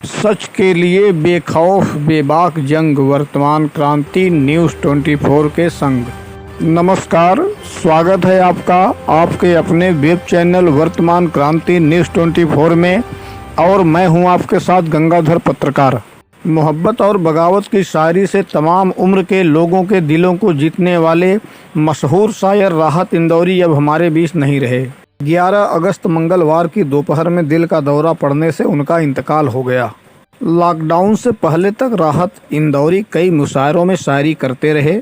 सच के लिए बेखौफ बेबाक जंग, वर्तमान क्रांति न्यूज़ 24 के संग। नमस्कार, स्वागत है आपका आपके अपने वेब चैनल वर्तमान क्रांति न्यूज़ 24 में, और मैं हूं आपके साथ गंगाधर पत्रकार। मोहब्बत और बगावत की शायरी से तमाम उम्र के लोगों के दिलों को जीतने वाले मशहूर शायर राहत इंदौरी अब हमारे बीच नहीं रहे। 11 अगस्त मंगलवार की दोपहर में दिल का दौरा पड़ने से उनका इंतकाल हो गया। लॉकडाउन से पहले तक राहत इंदौरी कई मुशायरों में शायरी करते रहे।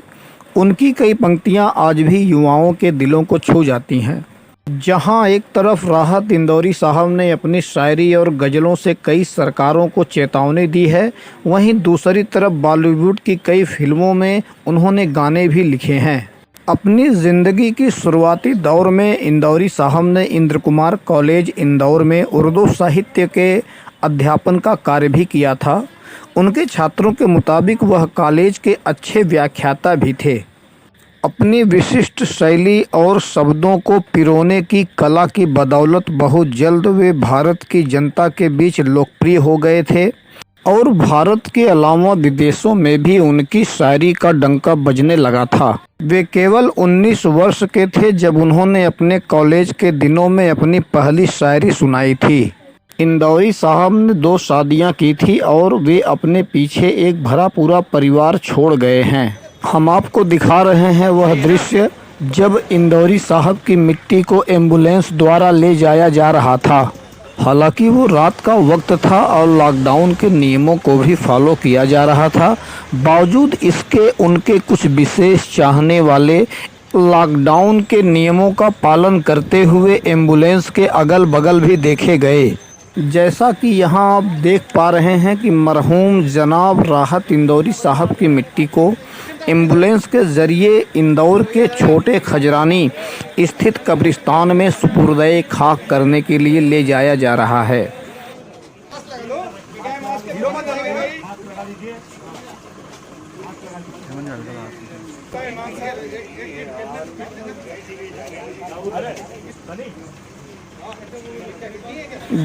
उनकी कई पंक्तियां आज भी युवाओं के दिलों को छू जाती हैं। जहां एक तरफ राहत इंदौरी साहब ने अपनी शायरी और गज़लों से कई सरकारों को चेतावनी दी है, वहीं दूसरी तरफ बॉलीवुड की कई फिल्मों में उन्होंने गाने भी लिखे हैं। अपनी ज़िंदगी की शुरुआती दौर में इंदौरी साहब ने इंद्र कुमार कॉलेज इंदौर में उर्दू साहित्य के अध्यापन का कार्य भी किया था। उनके छात्रों के मुताबिक वह कॉलेज के अच्छे व्याख्याता भी थे। अपनी विशिष्ट शैली और शब्दों को पिरोने की कला की बदौलत बहुत जल्द वे भारत की जनता के बीच लोकप्रिय हो गए थे, और भारत के अलावा विदेशों में भी उनकी शायरी का डंका बजने लगा था। वे केवल 19 वर्ष के थे जब उन्होंने अपने कॉलेज के दिनों में अपनी पहली शायरी सुनाई थी। इंदौरी साहब ने 2 शादियां की थी और वे अपने पीछे एक भरा पूरा परिवार छोड़ गए हैं। हम आपको दिखा रहे हैं वह दृश्य जब इंदौरी साहब की मिट्टी को एम्बुलेंस द्वारा ले जाया जा रहा था। हालांकि वो रात का वक्त था और लॉकडाउन के नियमों को भी फॉलो किया जा रहा था। बावजूद इसके उनके कुछ विशेष चाहने वाले लॉकडाउन के नियमों का पालन करते हुए एम्बुलेंस के अगल बगल भी देखे गए। जैसा कि यहाँ आप देख पा रहे हैं कि मरहूम जनाब राहत इंदौरी साहब की मिट्टी को एम्बुलेंस के ज़रिए इंदौर के छोटे खजरानी स्थित कब्रिस्तान में सुपुर्द-ए खाक करने के लिए ले जाया जा रहा है।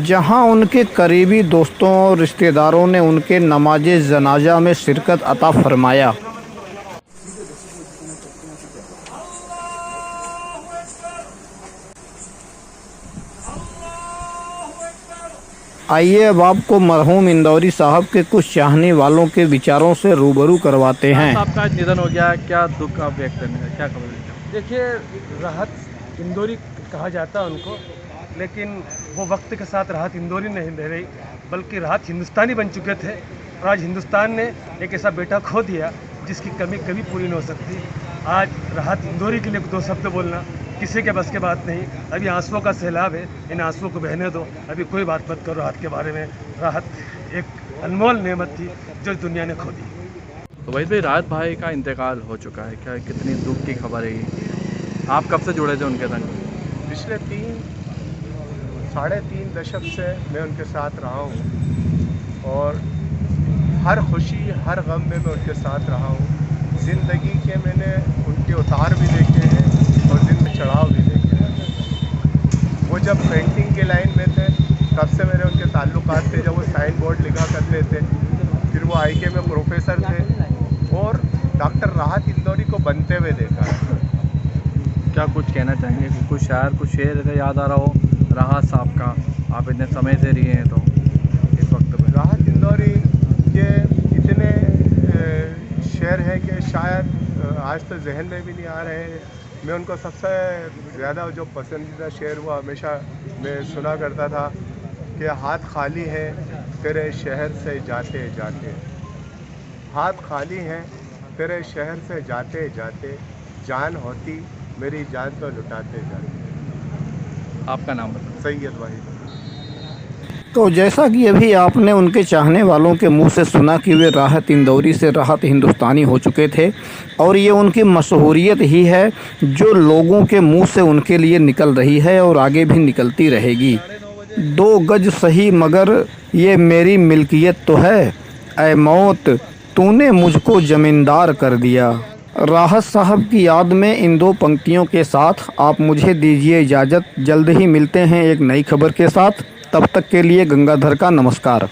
जहां उनके करीबी दोस्तों और रिश्तेदारों ने उनके नमाज़े जनाजा में शिरकत अता फरमाया। आइए अब आपको मरहूम इंदौरी साहब के कुछ चाहने वालों के विचारों से रूबरू करवाते हैं। आपका निधन हो गया, क्या दुख आप व्यक्त करने का क्या खबर? देखिए, राहत इंदौरी कहा जाता है उनको, लेकिन वो वक्त के साथ राहत इंदौरी नहीं रह रही, बल्कि राहत हिंदुस्तानी बन चुके थे। और आज हिंदुस्तान ने एक ऐसा बेटा खो दिया जिसकी कमी कभी पूरी नहीं हो सकती। आज राहत इंदौरी के लिए 2 शब्द बोलना किसी के बस के बात नहीं। अभी आंसुओं का सैलाब है, इन आंसुओं को बहने दो, अभी कोई बात मत करो राहत के बारे में। राहत एक अनमोल नेमत थी जो दुनिया ने खो दी। तो भाई राहत भाई का इंतकाल हो चुका है, क्या कितनी दुख की खबर है ये? आप कब से जुड़े थे उनके संग? पिछले 3-3.5 दशक से मैं उनके साथ रहा हूँ, और हर खुशी हर गम में मैं उनके साथ रहा हूँ। ज़िंदगी के मैंने उनके उतार भी देखे हैं और जिनमें चढ़ाव भी देखे हैं। वो जब पेंटिंग के लाइन में थे तब से मेरे उनके ताल्लुकात थे। जब वो साइन बोर्ड लिखा करते थे, फिर वो IK में प्रोफेसर थे, और डॉक्टर राहत इंदौरी को बनते हुए देखा है। क्या कुछ कहना चाहेंगे? कुछ शायर कुछ शेर ऐसे याद आ रहा हो राहत साहब का, आप इतने समय से रहे हैं तो इस वक्त में? राहत इंदौरी के इतने शेर हैं कि शायद आज तो जहन में भी नहीं आ रहे हैं। मैं उनको सबसे ज़्यादा जो पसंदीदा शेर वो हमेशा मैं सुना करता था कि हाथ खाली है तेरे शहर से जाते जाते, हाथ खाली हैं तेरे शहर से जाते जाते, जान होती मेरी जान तो लुटाते जाते। आपका नाम बताओ। सैयद वाहिद। तो जैसा कि अभी आपने उनके चाहने वालों के मुंह से सुना कि वे राहत इंदौरी से राहत हिंदुस्तानी हो चुके थे, और ये उनकी मशहूरियत ही है जो लोगों के मुंह से उनके लिए निकल रही है और आगे भी निकलती रहेगी। 2 गज सही मगर ये मेरी मिल्कियत तो है, ऐ मौत तूने मुझको ज़मींदार कर दिया। राहत साहब की याद में इन 2 पंक्तियों के साथ आप मुझे दीजिए इजाज़त। जल्द ही मिलते हैं एक नई खबर के साथ। तब तक के लिए गंगाधर का नमस्कार।